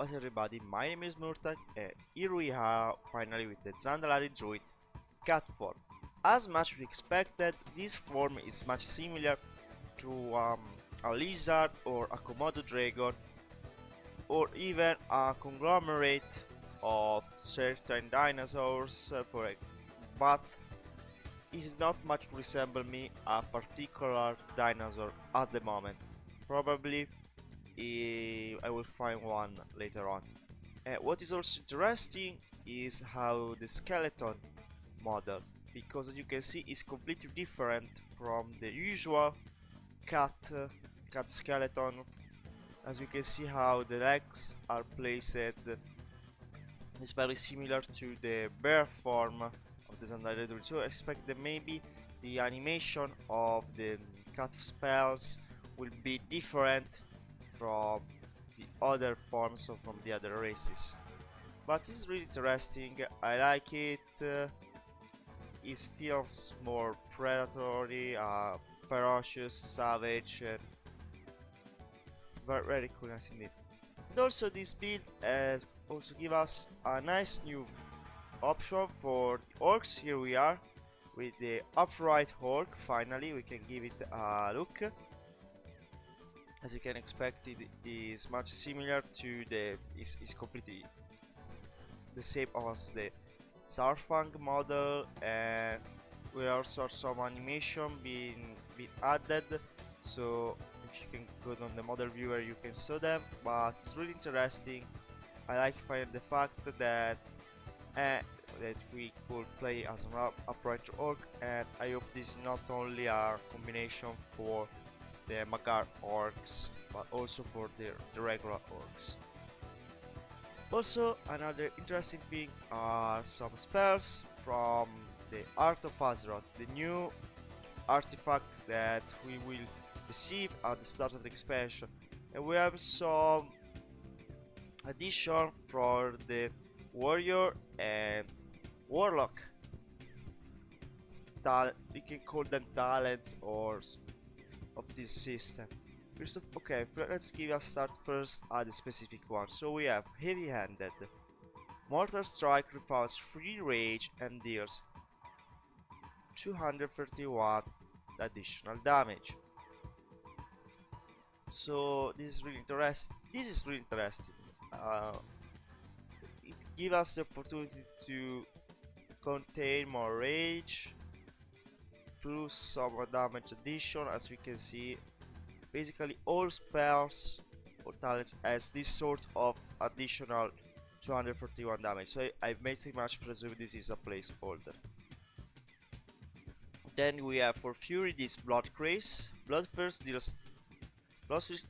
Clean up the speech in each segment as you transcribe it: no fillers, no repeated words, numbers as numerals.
What's everybody, my name is Murtak and here we are finally with the Zandalari Druid cat form. As much we expected, this form is much similar to a lizard or a Komodo dragon or even a conglomerate of certain dinosaurs but it is not much resemble me a particular dinosaur at the moment. Probably I will find one later on. What is also interesting is how the skeleton model, because as you can see is completely different from the usual cat skeleton. As you can see how the legs are placed is very similar to the bear form of the Zandalari Druid. So I expect that maybe the animation of the cat spells will be different from the other forms or from the other races. But it's really interesting, I like it. It feels more predatory, ferocious, savage, and very cool indeed. And also this build has also give us a nice new option for the orcs. Here we are with the upright orc. Finally we can give it a look. As you can expect, it is much similar to the is completely the same as the Sarfang model, and we also have some animation being added, so if you can go on the model viewer you can see them, but it's really interesting. I like the fact that that we could play as an upright orc, and I hope this is not only a combination for the Magar orcs but also for the regular orcs. Also, another interesting thing are some spells from the Art of Azeroth, the new artifact that we will receive at the start of the expansion. And we have some addition for the warrior and warlock. We can call them talents or of this system. Okay, let's give a start first at the specific one. So we have heavy-handed. Mortal strike refouls free rage and deals 231 additional damage. So this is really interesting. It gives us the opportunity to contain more rage plus some damage addition. As we can see, basically all spells or talents has this sort of additional 241 damage, so I pretty much presume this is a placeholder. Then we have for Fury this Blood Craze. Bloodthirst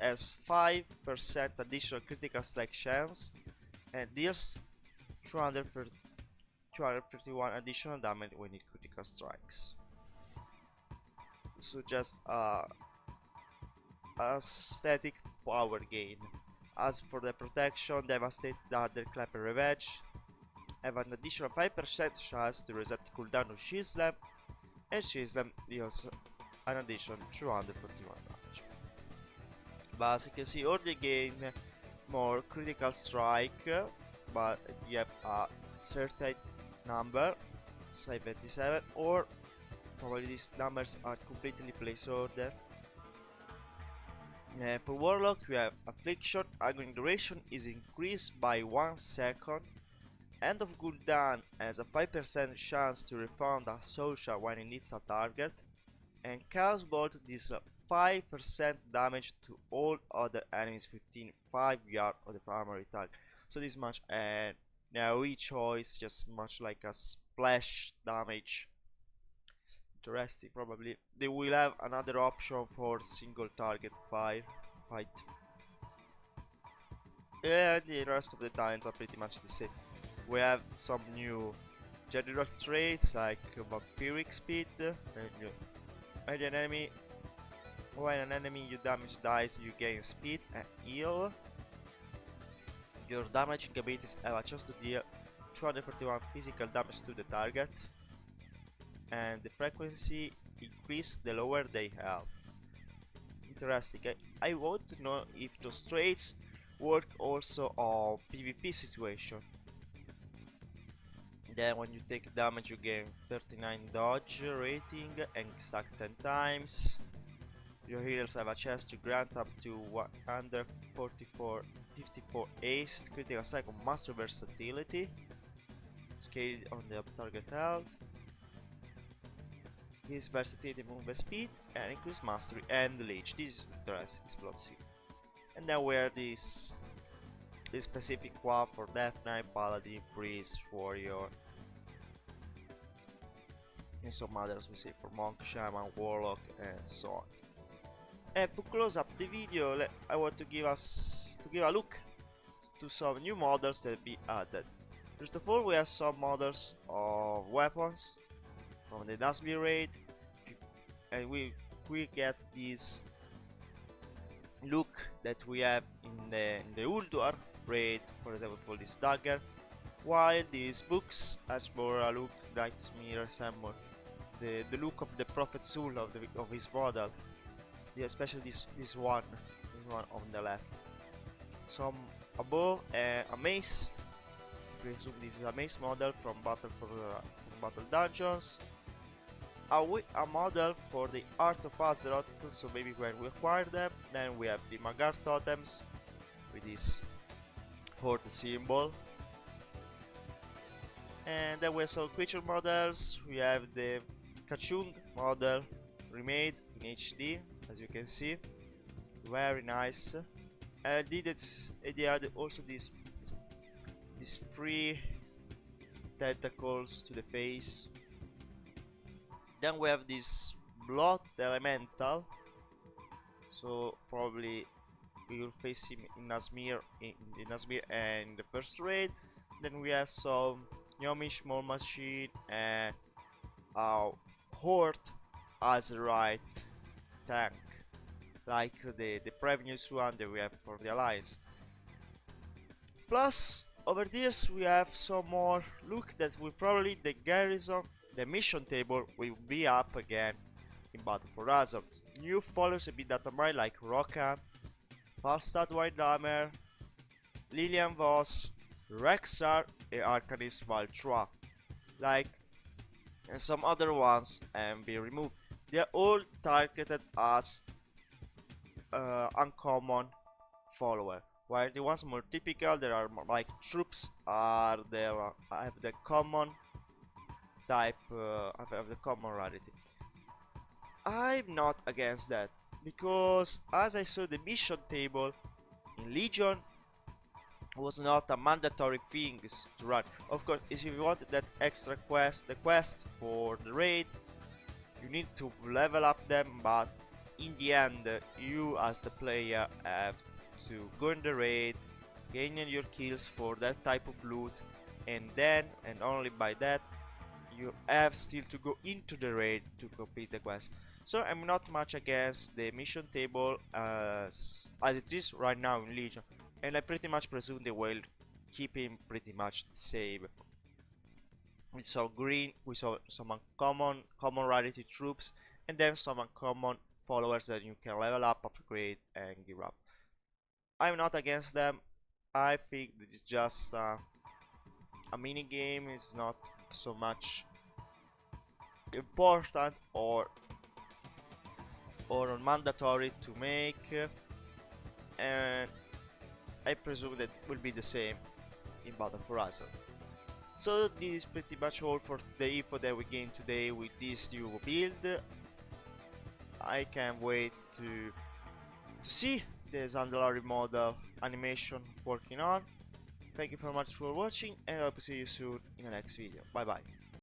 has 5% additional critical strike chance and deals 251 additional damage when it critical strikes. So just aesthetic power gain. As for the protection, Devastate, Darder, Clap and Revenge have an additional 5% chance to reset cooldown of Shield Slam, and Shield Slam deals an additional 241 damage. But as you can see, all they gain more critical strike, but you have a certain number, 77, or probably these numbers are completely placeholder. For Warlock we have Affliction, agony duration is increased by 1 second, end of cooldown has a 5% chance to refund a social when it hits a target, and Chaos Bolt deals 5% damage to all other enemies within 5 yards of the primary target. So this much, and now each choice just much like a splash damage. Interesting. Probably they will have another option for single target fight. Yeah, the rest of the talents are pretty much the same. We have some new general traits like vampiric speed. When an enemy you damage dies, you gain speed and heal. Your damaging abilities have a chance to deal 241 physical damage to the target, and the frequency increase the lower they have. Interesting. I want to know if those traits work also on PvP situation. Then when you take damage you gain 39 dodge rating and stack 10 times. Your healers have a chance to grant up to 54 ace, critical strike, master versatility, scaled on the target health. His versatility, movement speed, and increased mastery and leech. This is interesting, slot C. And then we have this specific one for Death Knight, Paladin, Priest, Warrior, and some others we say for Monk, Shaman, Warlock, and so on. And to close up the video, I want to give a look to some new models that be added. First of all, we have some models of weapons from the Nazmir raid, and we get this look that we have in the Ulduar raid, for example for this dagger, while these books has more a look that resemble the look of the Prophet Zul of his model. Especially this one on the left. Some above a mace. Presume this is a mace model from Battle Dungeons. A model for the Art of Azeroth, so maybe when we acquire them. Then we have the Magar totems with this horde symbol. And then we have some creature models. We have the Kachung model remade in HD, as you can see, very nice. And they had also these three tentacles to the face. Then we have this blood elemental, so probably we will face him in Nazmir and the first raid. Then we have some Yomi small machine and horde Azeroth tank, like the previous one that we have for the allies. Plus over this we have some more look that will probably the garrison, the mission table will be up again in Battle for Azeroth. New followers will be Datamai like Rokan, Falstad Windhammer, Lilian Voss, Rexar and Arcanist Valtra, like, and some other ones be removed. They are all targeted as uncommon follower, while the ones more typical, there are more like troops, are there have the common type, have the common rarity. I'm not against that, because as I saw the mission table in Legion was not a mandatory thing to run. Of course, if you want that extra quest, the quest for the raid, you need to level up them, but in the end you as the player have to go in the raid, gain your kills for that type of loot, and then and only by that you have still to go into the raid to complete the quest. So I'm not much against the mission table as it is right now in Legion, and I pretty much presume they will keep him pretty much the same. We saw green, we saw some uncommon, common rarity troops, and then some uncommon followers that you can level up, upgrade, and give up. I'm not against them. I think it's just a mini game. It's not so much important or mandatory to make, and I presume that will be the same in Battle for Azeroth. So this is pretty much all for the info that we gained today with this new build. I can't wait to see the Zandalari model animation working on. Thank you very much for watching, and I hope to see you soon in the next video. Bye bye.